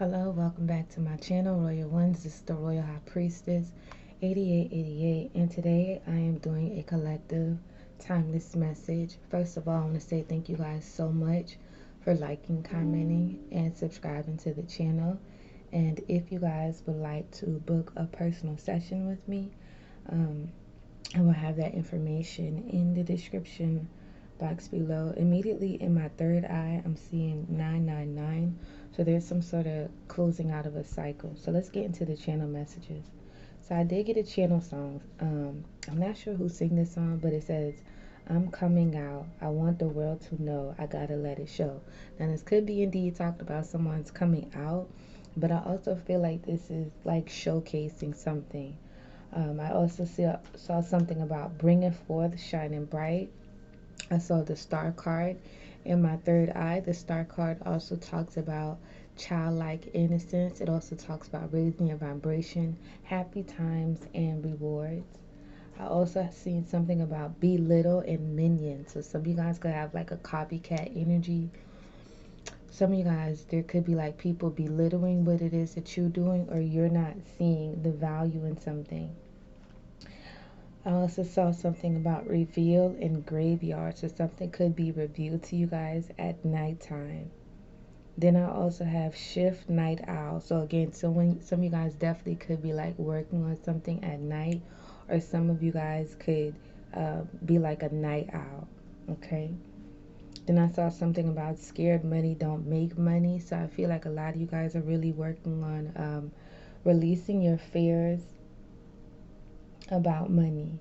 Hello, welcome back to my channel, Royal Ones. This is the Royal High Priestess 8888, and today I am doing a collective timeless message. First of all, I want to say thank you guys so much for liking, commenting, and subscribing to the channel. And if you guys would like to book a personal session with me, I will have that information in the description box below. Immediately in my third eye, I'm seeing 999. So there's some sort of closing out of a cycle. So let's get into the channel messages. So I did get a channel song. I'm not sure who sang this song, but it says, "I'm coming out. I want the world to know. I gotta let it show." Now this could be indeed talked about someone's coming out, but I also feel like this is like showcasing something. I also saw something about bringing forth, shining bright. I saw the star card in my third eye. The star card also talks about childlike innocence. It also talks about raising your vibration, happy times, and rewards. I also seen something about belittle and minion. So some of you guys could have like a copycat energy. Some of you guys, there could be like people belittling what it is that you're doing, or you're not seeing the value in something. I also saw something about reveal in graveyard, so something could be revealed to you guys at nighttime. Then I also have shift night owl. So again, some of you guys definitely could be like working on something at night, or some of you guys could be like a night owl. Okay. Then I saw something about scared money don't make money. So I feel like a lot of you guys are really working on releasing your fears about money.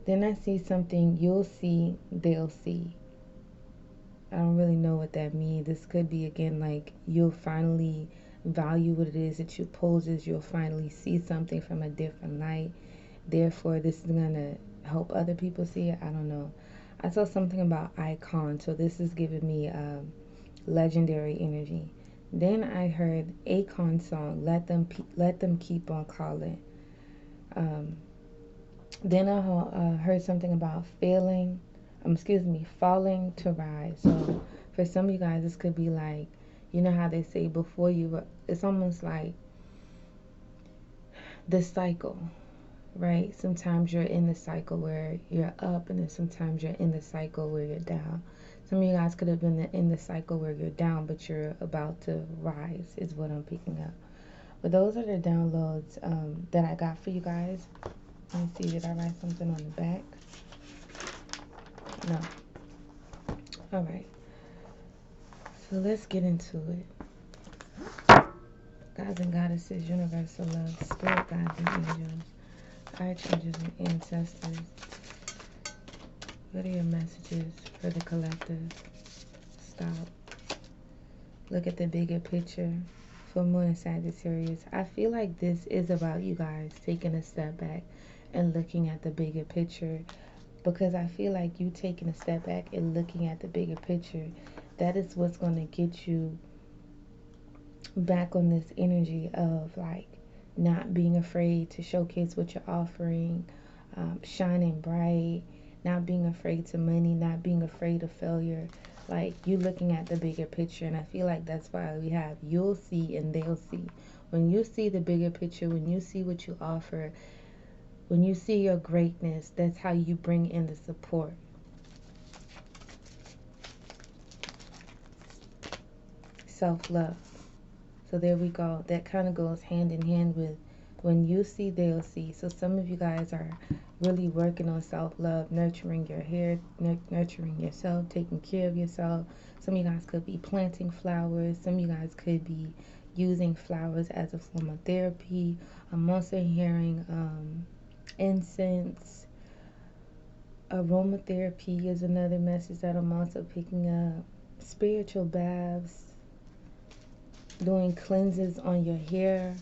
Then I see something, you'll see, they'll see. I don't really know what that means. This could be, again, like you'll finally value what it is that you poses. You'll finally see something from a different light. Therefore, this is going to help other people see it. I don't know. I saw something about icon. So this is giving me legendary energy. Then I heard Akon song, let them keep on calling. Then I heard something about falling to rise. So for some of you guys, this could be like, you know how they say before you, it's almost like the cycle, right? Sometimes you're in the cycle where you're up, and then sometimes you're in the cycle where you're down. Some of you guys could have been in the cycle where you're down, but you're about to rise, is what I'm picking up. But those are the downloads that I got for you guys. Let me see, did I write something on the back? No. All right. So let's get into it. Gods and goddesses, universal love, spirit guides and angels, archangels and ancestors. What are your messages for the collective? Stop. Look at the bigger picture. Full moon in Sagittarius. I feel like this is about you guys taking a step back and looking at the bigger picture, because I feel like you taking a step back and looking at the bigger picture, that is what's going to get you back on this energy of like not being afraid to showcase what you're offering, shining bright, not being afraid to money, not being afraid of failure. Like, you looking at the bigger picture, and I feel like that's why we have you'll see and they'll see. When you see the bigger picture, when you see what you offer, when you see your greatness, that's how you bring in the support. Self-love. So there we go. That kind of goes hand in hand with when you see, they'll see. So some of you guys are really working on self-love, nurturing your hair, nurturing yourself, taking care of yourself. Some of you guys could be planting flowers. Some of you guys could be using flowers as a form of therapy. I'm also hearing incense. Aromatherapy is another message that I'm also picking up. Spiritual baths, doing cleanses on your hair.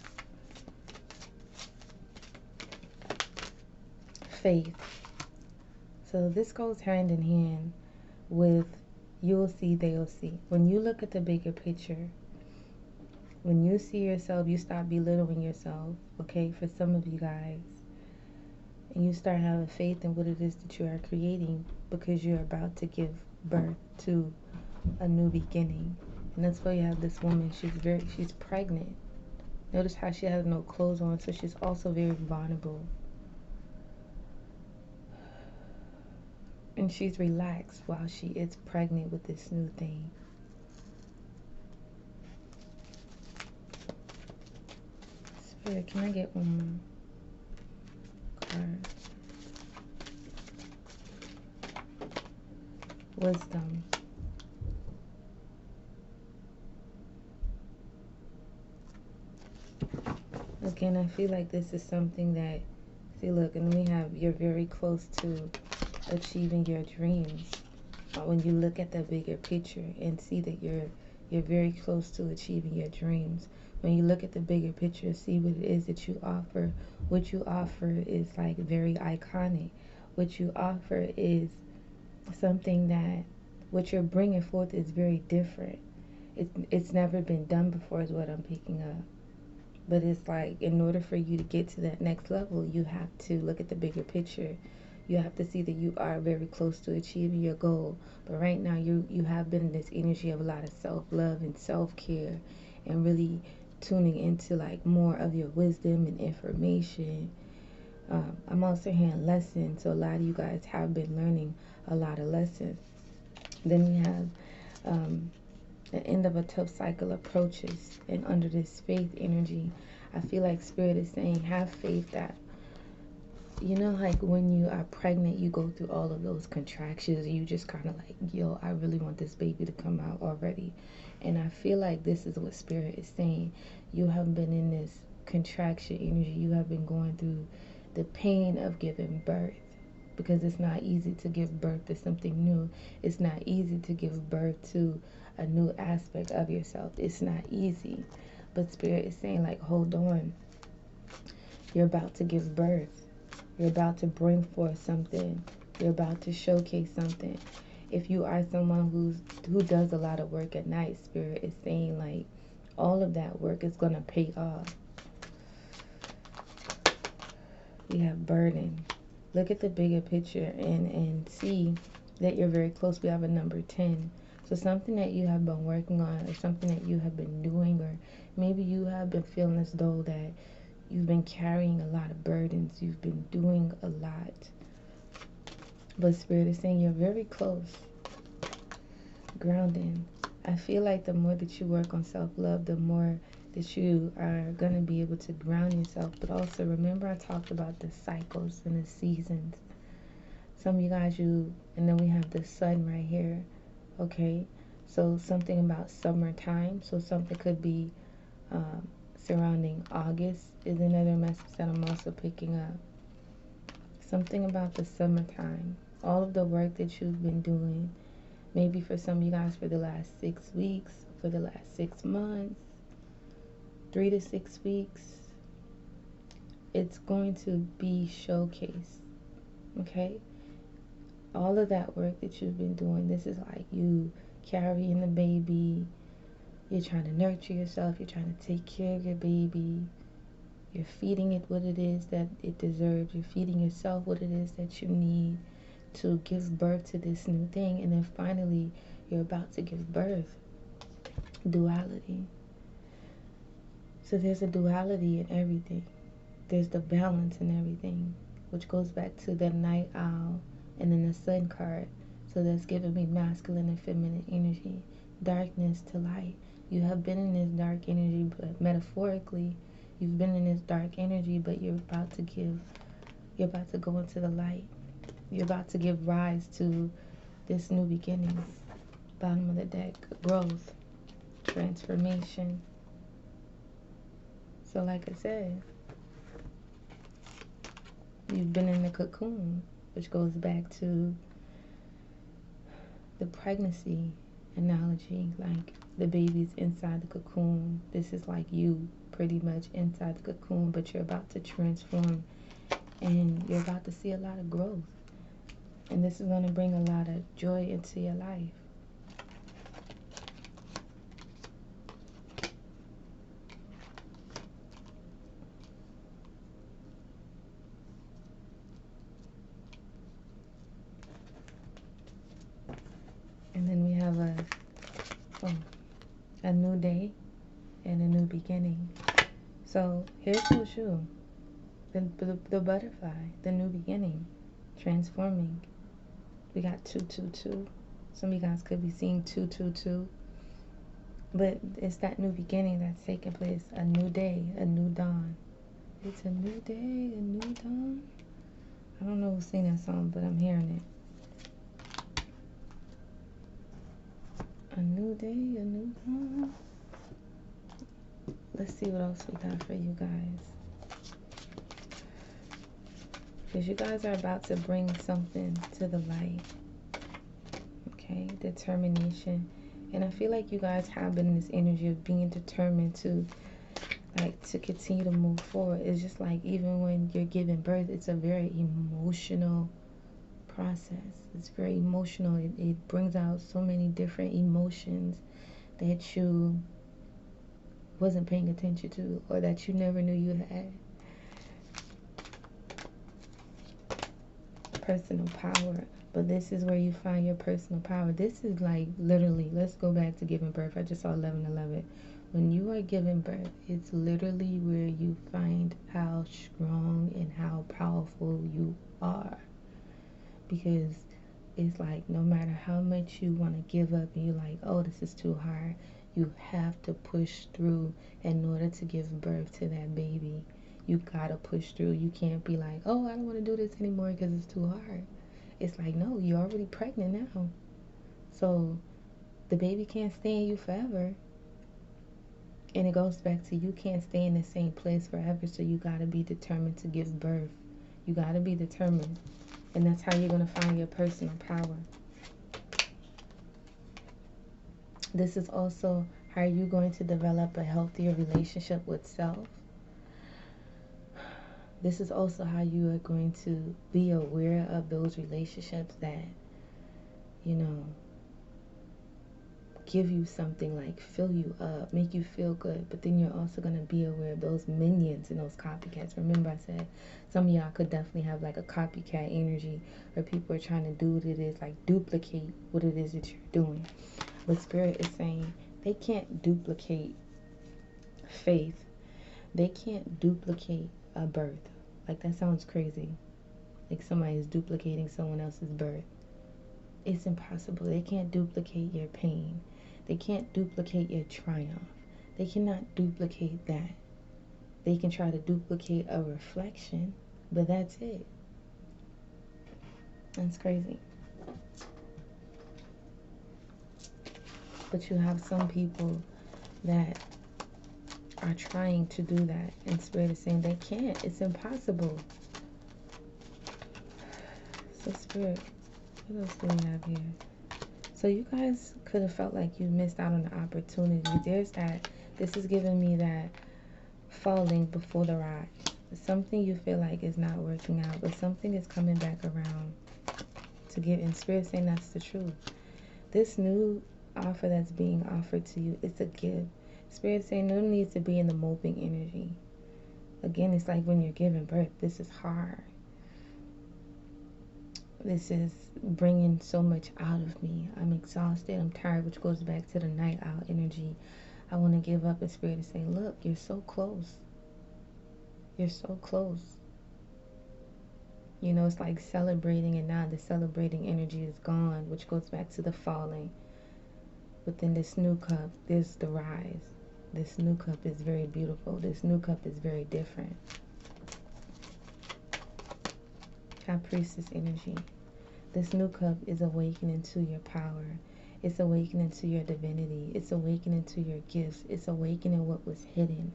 Faith. So this goes hand in hand with you'll see, they'll see. When you look at the bigger picture, when you see yourself, you stop belittling yourself, okay, for some of you guys. And you start having faith in what it is that you are creating, because you're about to give birth to a new beginning. And that's why you have this woman. She's pregnant. Notice how she has no clothes on, so she's also very vulnerable. And she's relaxed while she is pregnant with this new thing. Spirit, can I get one more card? Wisdom. Again, I feel like this is something that, see, look, and then we have, you're very close to achieving your dreams. When you look at the bigger picture and see that you're very close to achieving your dreams. When you look at the bigger picture, see what it is that you offer. What you offer is like very iconic. What you offer is something that, what you're bringing forth is very different. It's never been done before is what I'm picking up. But it's like, in order for you to get to that next level, you have to look at the bigger picture. You have to see that you are very close to achieving your goal. But right now, you have been in this energy of a lot of self-love and self-care, and really tuning into like more of your wisdom and information. I'm also hearing lessons. So a lot of you guys have been learning a lot of lessons. Then we have the end of a tough cycle approaches, and under this faith energy, I feel like Spirit is saying, have faith that, you know, like when you are pregnant, you go through all of those contractions and you just kind of like, yo, I really want this baby to come out already. And I feel like this is what Spirit is saying. You have been in this contraction energy. You have been going through the pain of giving birth, because it's not easy to give birth to something new. It's not easy to give birth to a new aspect of yourself. It's not easy. But Spirit is saying, like, hold on. You're about to give birth. You're about to bring forth something. You're about to showcase something. If you are someone who does a lot of work at night, Spirit is saying, like, all of that work is going to pay off. We have burden. Look at the bigger picture and see that you're very close. We have a number 10. So something that you have been working on, or something that you have been doing, or maybe you have been feeling as though that you've been carrying a lot of burdens. You've been doing a lot. But Spirit is saying you're very close. Grounding. I feel like the more that you work on self-love, the more that you are going to be able to ground yourself. But also remember, I talked about the cycles and the seasons. Some of you guys, and then we have the sun right here. Okay, so something about summertime. So something could be surrounding August is another message that I'm also picking up. Something about the summertime. All of the work that you've been doing, maybe for some of you guys for the last 6 weeks, for the last 6 months, 3 to 6 weeks, it's going to be showcased. Okay, all of that work that you've been doing, this is like you carrying the baby. You're trying to nurture yourself. You're trying to take care of your baby. You're feeding it what it is that it deserves. You're feeding yourself what it is that you need to give birth to this new thing. And then finally, you're about to give birth. Duality. So there's a duality in everything. There's the balance in everything, which goes back to the night owl and then the sun card. So that's giving me masculine and feminine energy, darkness to light. You have been in this dark energy, but metaphorically, you've been in this dark energy, but you're about to go into the light. You're about to give rise to this new beginning. Bottom of the deck, growth, transformation. So like I said, you've been in the cocoon, which goes back to the pregnancy analogy, like the baby's inside the cocoon. This is like you pretty much inside the cocoon, but you're about to transform and you're about to see a lot of growth. And this is going to bring a lot of joy into your life. And then we have a new day and a new beginning. So here's Oshu, the butterfly, the new beginning, transforming. We got 222. Some of you guys could be seeing 222. But it's that new beginning that's taking place. A new day, a new dawn. It's a new day, a new dawn. I don't know who's singing that song, but I'm hearing it. A new day, a new dawn. Let's see what else we got for you guys. Because you guys are about to bring something to the light. Okay, determination. And I feel like you guys have been in this energy of being determined to continue to move forward. It's just like even when you're giving birth, it's a very emotional process. It's very emotional. It brings out so many different emotions that you wasn't paying attention to, or that you never knew you had. Personal power. But this is where you find your personal power. This is like literally, let's go back to giving birth. I just saw 11:11. When you are giving birth, it's literally where you find how strong and how powerful you are. Because it's like no matter how much you want to give up and you're like, oh, this is too hard, you have to push through in order to give birth to that baby. You gotta push through. You can't be like, oh, I don't want to do this anymore because it's too hard. It's like, no, you're already pregnant now. So the baby can't stay in you forever. And it goes back to you can't stay in the same place forever. So you got to be determined to give birth. You got to be determined. And that's how you're going to find your personal power. This is also how you're going to develop a healthier relationship with self. This is also how you are going to be aware of those relationships that, you know, give you something, like fill you up, make you feel good. But then you're also going to be aware of those minions and those copycats. Remember I said some of y'all could definitely have like a copycat energy, or people are trying to do what it is, like duplicate what it is that you're doing. But Spirit is saying they can't duplicate faith. They can't duplicate a birth. Like, that sounds crazy. Like somebody is duplicating someone else's birth. It's impossible. They can't duplicate your pain. They can't duplicate your triumph. They cannot duplicate that. They can try to duplicate a reflection, but that's it. That's crazy. But you have some people that are trying to do that, and Spirit is saying they can't. It's impossible. So Spirit, what else do we have here? So you guys could have felt like you missed out on the opportunity. There's that. This is giving me that falling before the rise. Something you feel like is not working out, but something is coming back around to give. And Spirit saying that's the truth. This new offer that's being offered to you, it's a gift. Spirit saying no need to be in the moping energy. Again, it's like when you're giving birth, this is hard. This is bringing so much out of me. I'm exhausted. I'm tired, which goes back to the night owl energy. I want to give up. And Spirit is saying, look, you're so close. You're so close. You know, it's like celebrating, and now the celebrating energy is gone, which goes back to the falling. But then this new cup, there's the rise. This new cup is very beautiful. This new cup is very different. High Priestess energy. This new cup is awakening to your power. It's awakening to your divinity. It's awakening to your gifts. It's awakening what was hidden.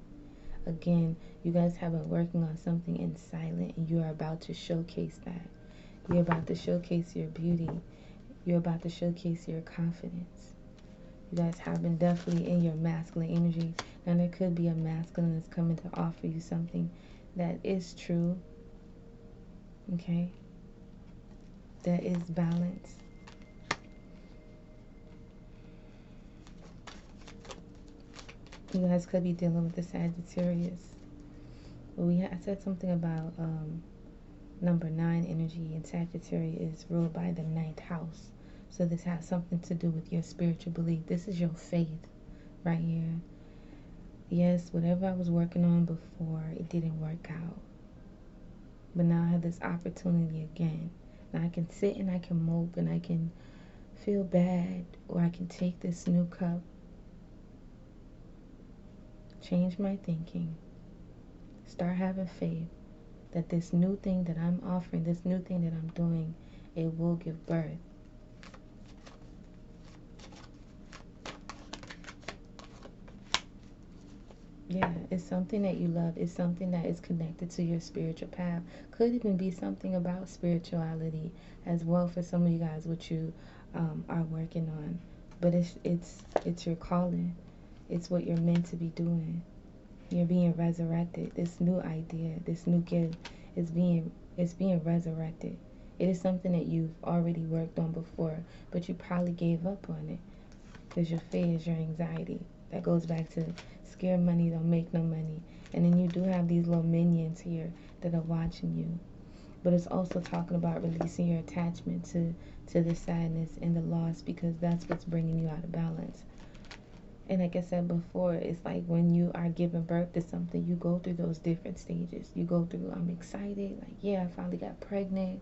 Again, you guys have been working on something in silent, and you are about to showcase that. You're about to showcase your beauty. You're about to showcase your confidence. You guys have been definitely in your masculine energy. Now there could be a masculine that's coming to offer you something that is true. Okay? That is balance. You guys could be dealing with the Sagittarius. But I said something about number 9 energy, and Sagittarius is ruled by the 9th house. So this has something to do with your spiritual belief. This is your faith. right here. Yes, whatever I was working on before, it didn't work out. But now I have this opportunity again. Now I can sit and I can mope and I can feel bad, or I can take this new cup, change my thinking, start having faith that this new thing that I'm offering, this new thing that I'm doing, it will give birth. Yeah, it's something that you love. It's something that is connected to your spiritual path. Could even be something about spirituality as well for some of you guys, what you are working on. But it's your calling. It's what you're meant to be doing. You're being resurrected. This new idea, this new gift it's being resurrected. It is something that you've already worked on before, but you probably gave up on it because your fears, your anxiety. That goes back to scared money don't make no money. And then you do have these little minions here that are watching you. But it's also talking about releasing your attachment to the sadness and the loss, because that's what's bringing you out of balance. And like I said before, it's like when you are giving birth to something, you go through those different stages. You go through, I'm excited, like, yeah, I finally got pregnant.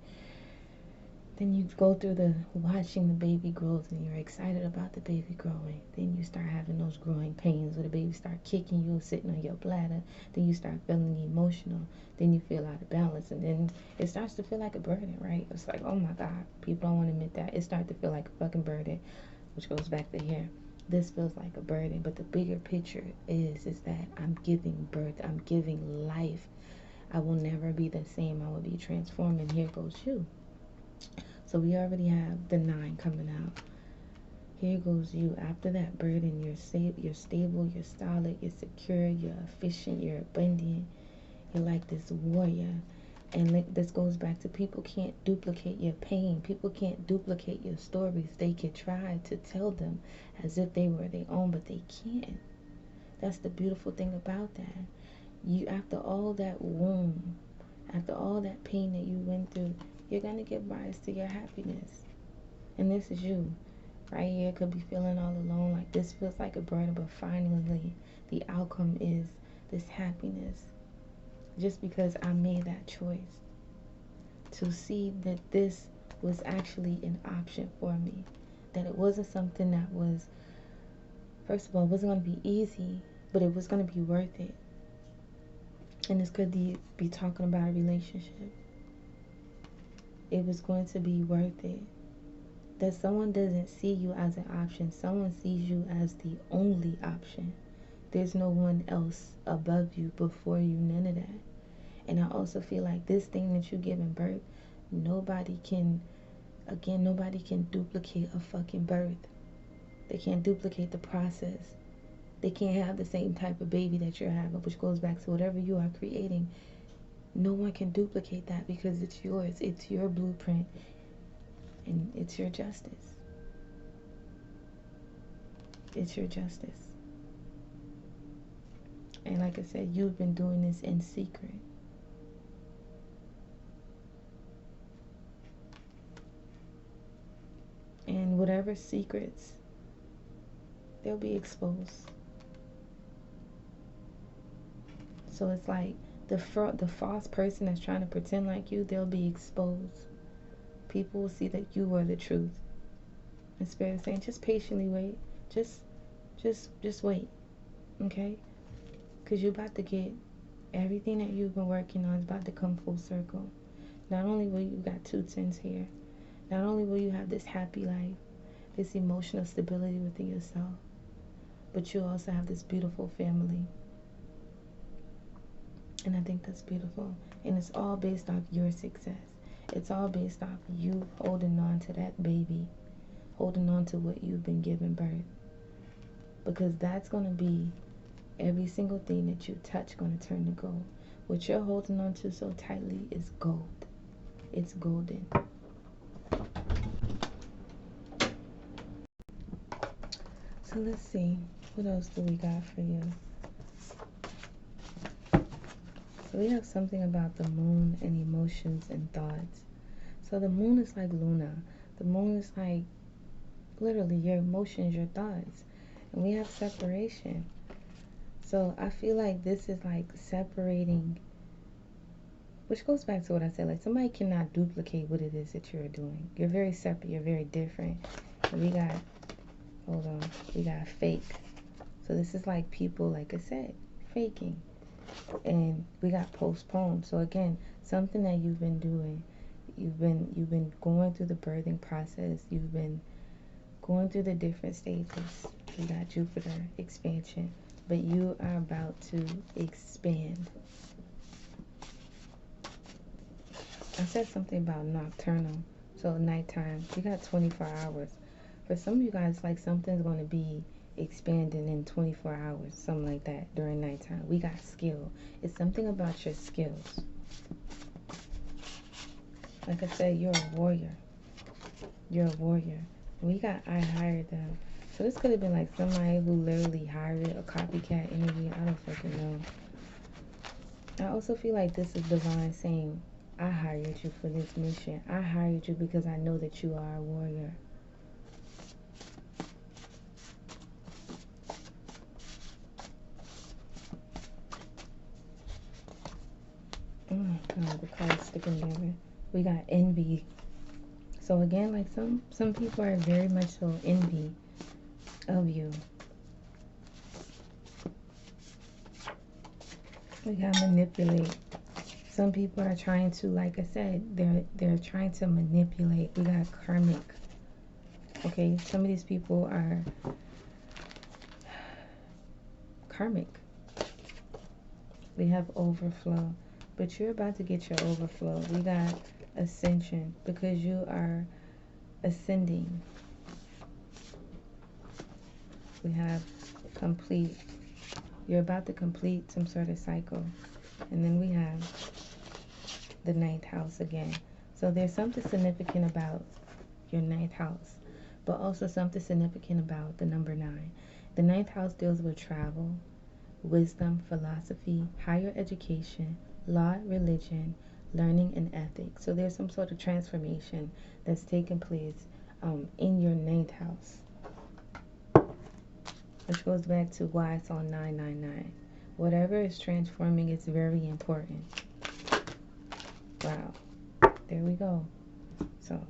Then you go through the watching the baby grows and you're excited about the baby growing. Then you start having those growing pains where the baby start kicking you, sitting on your bladder. Then you start feeling emotional. Then you feel out of balance. And then it starts to feel like a burden, right? It's like, oh my God, people don't want to admit that. It starts to feel like a fucking burden, which goes back to here. This feels like a burden, but the bigger picture is that I'm giving birth. I'm giving life. I will never be the same. I will be transformed. And here goes you. So we already have the 9 coming out. Here goes you. After that burden, you're safe, you're stable, you're solid, you're secure, you're efficient, you're abundant. You're like this warrior. And this goes back to people can't duplicate your pain. People can't duplicate your stories. They can try to tell them as if they were their own, but they can't. That's the beautiful thing about that. You, after all that wound, after all that pain that you went through, you're going to give rise to your happiness. And this is you. Right here could be feeling all alone. Like this feels like a burden, but finally the outcome is this happiness. Just because I made that choice to see that this was actually an option for me. That it wasn't something that was, first of all, it wasn't going to be easy, but it was going to be worth it. And this could be talking about a relationship. It was going to be worth it. That someone doesn't see you as an option. Someone sees you as the only option. There's no one else above you, before you, none of that. And I also feel like this thing that you're giving birth, nobody can duplicate a fucking birth. They can't duplicate the process. They can't have the same type of baby that you're having, which goes back to whatever you are creating. No one can duplicate that because it's yours. It's your blueprint. And it's your justice. It's your justice. And like I said, you've been doing this in secret. And whatever secrets, they'll be exposed. So it's like the false person that's trying to pretend like you, they'll be exposed. People will see that you are the truth. And Spirit is saying, just patiently wait. Just wait. Okay? Because you're about to get everything that you've been working on is about to come full circle. Not only will you got 2 10s here, not only will you have this happy life, this emotional stability within yourself, but you'll also have this beautiful family. And I think that's beautiful. And it's all based off your success. It's all based off you holding on to that baby, holding on to what you've been giving birth. Because that's going to be every single thing that you touch going to turn to gold. What you're holding on to so tightly is gold. It's golden. So let's see. What else do we got for you? So we have something about the moon and emotions and thoughts. So the moon is like Luna. The moon is like literally your emotions, your thoughts. And we have separation. So I feel like this is like separating, which goes back to what I said, like somebody cannot duplicate what it is that you're doing. You're very separate, you're very different. And we got, hold on, we got fake. So this is like people, like I said, faking. And we got postponed. So again, something that you've been doing, you've been going through the birthing process, you've been going through the different stages. We got Jupiter expansion, but you are about to expand. I said something about nocturnal, so nighttime. You got 24 hours. For some of you guys, like something's going to be expanding in 24 hours, something like that during nighttime. We got skill. It's something about your skills. Like I said, you're a warrior. You're a warrior. We got I hired them. So this could have been like somebody who literally hired a copycat energy. I don't fucking know. I also feel like this is divine saying, I hired you for this mission. I hired you because I know that you are a warrior. Oh my God, the cards sticking together. We got envy. So again, like some people are very much so envy of you. We got manipulate. Some people are trying to, like I said, they're trying to manipulate. We got karmic. Okay, some of these people are karmic. We have overflow, but you're about to get your overflow. We got ascension because you are ascending. We have complete. You're about to complete some sort of cycle. And then we have the ninth house again. So there's something significant about your ninth house, but also something significant about the number 9. The ninth house deals with travel, wisdom, philosophy, higher education, law, religion, learning, and ethics. So there's some sort of transformation that's taking place in your ninth house, which goes back to why it's on 999. Whatever is transforming is very important. Wow. There we go. So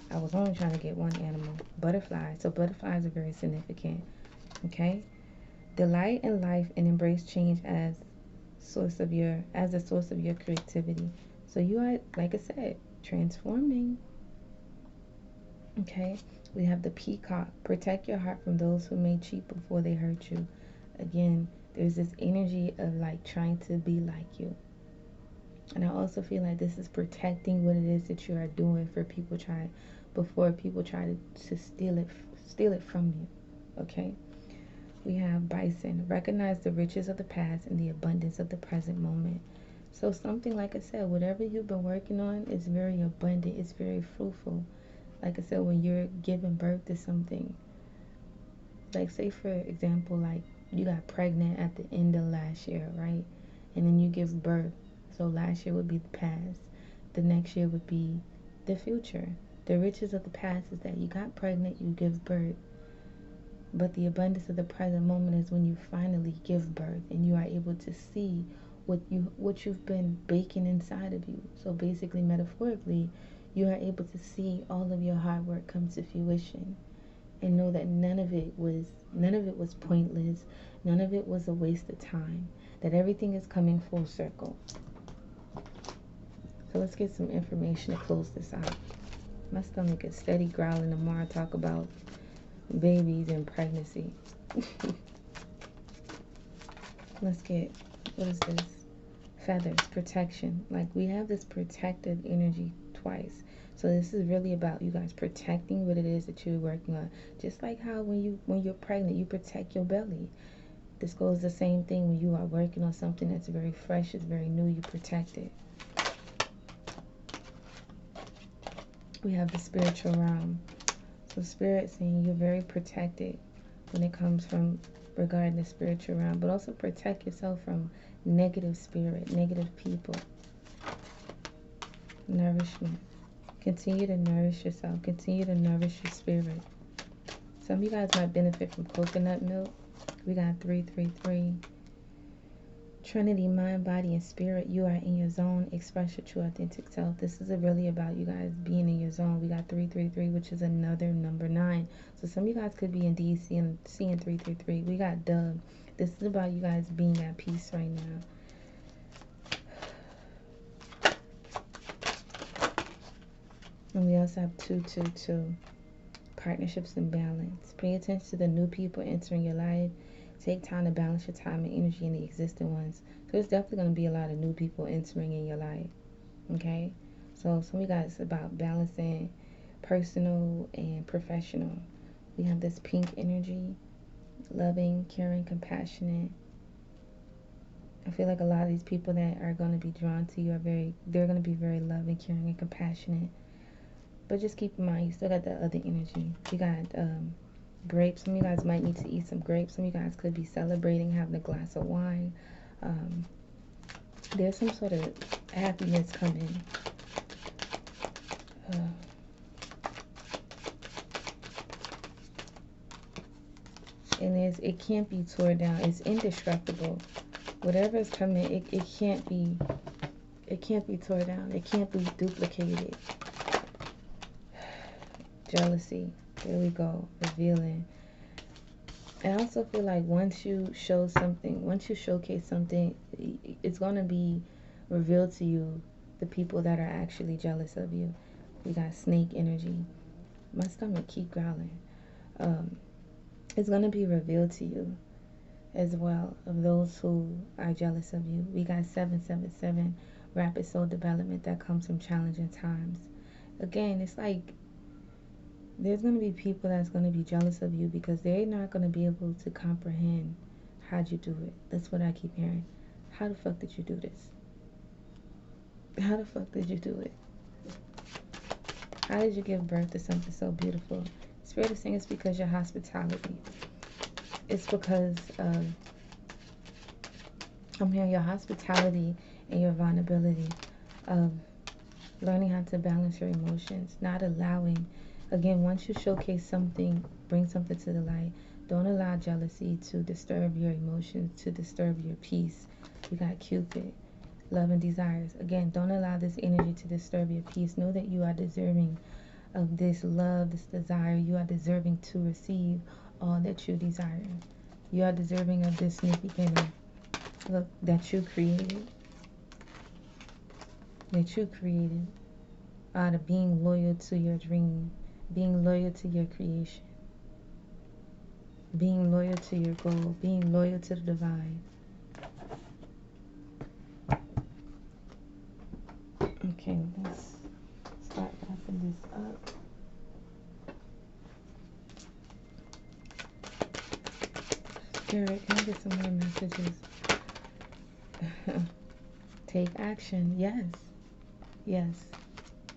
I was only trying to get one animal. Butterflies. So butterflies are very significant. Okay? Delight in life and embrace change as a source of your creativity. So you are, like I said, transforming. Okay? We have the peacock. Protect your heart from those who may cheat before they hurt you. Again, there's this energy of like trying to be like you. And I also feel like this is protecting what it is that you are doing before people try to steal it from you. Okay? We have bison. Recognize the riches of the past and the abundance of the present moment. So something, like I said, whatever you've been working on is very abundant. It's very fruitful. Like I said, when you're giving birth to something, like say for example, like you got pregnant at the end of last year, right? And then you give birth. So last year would be the past. The next year would be the future. The riches of the past is that you got pregnant, you give birth. But the abundance of the present moment is when you finally give birth and you are able to see what you've been baking inside of you. So basically, metaphorically, you are able to see all of your hard work come to fruition and know that none of it was pointless, none of it was a waste of time, that everything is coming full circle. So let's get some information to close this out. My stomach is steady growling the more I talk about babies and pregnancy. Let's get, what is this? Feathers, protection. Like we have this protective energy twice. So this is really about you guys protecting what it is that you're working on. Just like how when you're pregnant, you protect your belly. This goes the same thing when you are working on something that's very fresh, it's very new, you protect it. We have the spiritual realm. So spirit saying you're very protected when it comes from regarding the spiritual realm, but also protect yourself from negative spirit, negative people. Nourishment. Continue to nourish yourself. Continue to nourish your spirit. Some of you guys might benefit from coconut milk. We got 333. Trinity, mind, body, and spirit. You are in your zone. Express your true authentic self. This is really about you guys being in your zone. We got 333, which is another number 9. So some of you guys could be in DC and seeing 333. We got Dove. This is about you guys being at peace right now. And we also have 222. Partnerships and balance. Pay attention to the new people entering your life. Take time to balance your time and energy in the existing ones. So there's definitely going to be a lot of new people entering in your life. Okay? So some of you guys about balancing personal and professional. We have this pink energy. Loving, caring, compassionate. I feel like a lot of these people that are going to be drawn to you are they're going to be very loving, caring, and compassionate. But just keep in mind, you still got the other energy. You got grapes. Some of you guys might need to eat some grapes. Some of you guys could be celebrating, having a glass of wine. There's some sort of happiness coming. And it can't be torn down. It's indestructible. Whatever is coming, it can't be torn down. It can't be duplicated. Jealousy. There we go. Revealing. And I also feel like once you show something, once you showcase something, it's going to be revealed to you the people that are actually jealous of you. We got snake energy. My stomach keep growling. It's going to be revealed to you as well of those who are jealous of you. We got 777, rapid soul development that comes from challenging times. Again, it's like there's going to be people that's going to be jealous of you because they're not going to be able to comprehend how'd you do it. That's what I keep hearing. How the fuck did you do this? How the fuck did you do it? How did you give birth to something so beautiful? Spirit is saying it's because your hospitality. It's because of, I'm hearing your hospitality and your vulnerability of learning how to balance your emotions, not allowing. Again, once you showcase something, bring something to the light, don't allow jealousy to disturb your emotions, to disturb your peace. You got Cupid, love and desires. Again, don't allow this energy to disturb your peace. Know that you are deserving of this love, this desire. You are deserving to receive all that you desire. You are deserving of this new beginning. Look, that you created. That you created out of being loyal to your dream. Being loyal to your creation, being loyal to your goal, being loyal to the divine. Okay, let's start wrapping this up. Spirit, can I get some more messages? Take action, yes. Yes.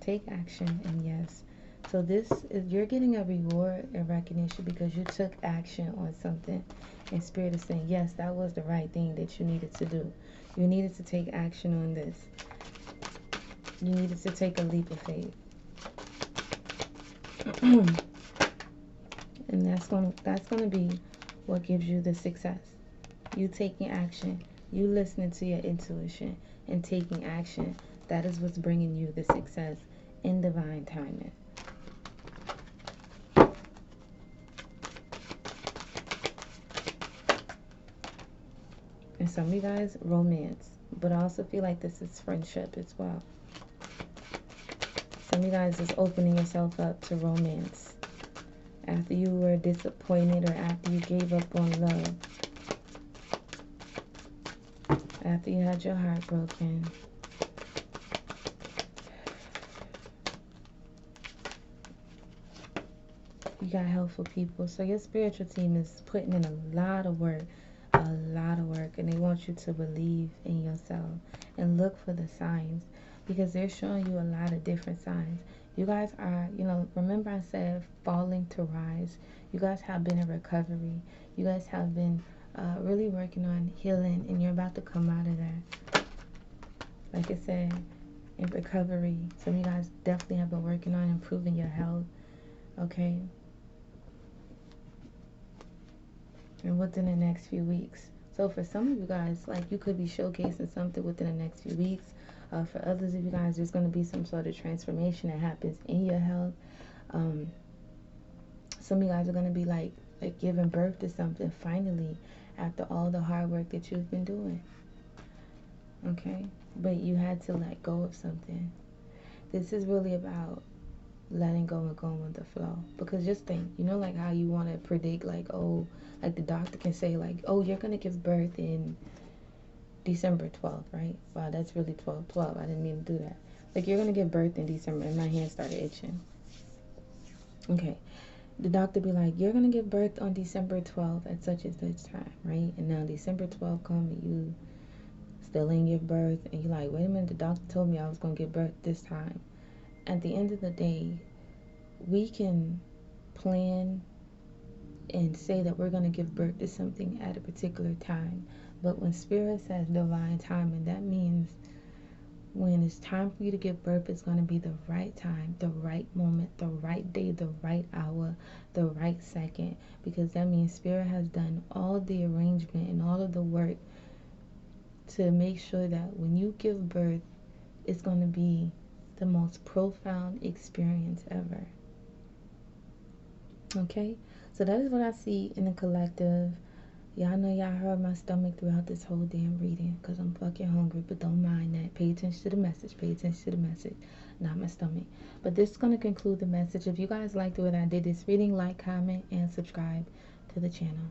Take action and yes. So this is, you're getting a reward and recognition because you took action on something. And Spirit is saying, yes, that was the right thing that you needed to do. You needed to take action on this. You needed to take a leap of faith. And that's gonna be what gives you the success. You taking action, you listening to your intuition and taking action. That is what's bringing you the success in divine timing. And some of you guys, romance. But I also feel like this is friendship as well. Some of you guys is opening yourself up to romance. After you were disappointed or after you gave up on love. After you had your heart broken. You got helpful people. So your spiritual team is putting in a lot of work. And they want you to believe in yourself and look for the signs because they're showing you a lot of different signs. You guys are, remember I said falling to rise. You guys have been in recovery. You guys have been really working on healing, and you're about to come out of that. Like I said, in recovery. Some of you guys definitely have been working on improving your health. Okay. and within the next few weeks. So for some of you guys, like, you could be showcasing something within the next few weeks. For others of you guys, there's going to be some sort of transformation that happens in your health. Um, some of you guys are going to be like giving birth to something finally after all the hard work that you've been doing. Okay, but you had to let go of something. This is really about letting go and going with the flow. Because just think, you know, like how you want to predict, like, oh, like the doctor can say, like, oh, you're going to give birth in December 12th, right? Wow, that's really 12/12. I didn't mean to do that. Like, you're going to give birth in December, and my hand started itching. Okay. The doctor be like, you're going to give birth on December 12th at such and such time, right? And now December 12th come and you still ain't give birth, and you're like, wait a minute, the doctor told me I was going to give birth this time. At the end of the day, we can plan and say that we're going to give birth to something at a particular time. But when Spirit says divine timing, that means when it's time for you to give birth, it's going to be the right time, the right moment, the right day, the right hour, the right second. Because that means Spirit has done all the arrangement and all of the work to make sure that when you give birth, it's going to be the most profound experience ever. Okay? So that is what I see in the collective. Y'all know y'all heard my stomach throughout this whole damn reading because I'm fucking hungry, but don't mind that. Pay attention to the message. Pay attention to the message, not my stomach. But this is going to conclude the message. If you guys liked what I did this reading, like, comment, and subscribe to the channel.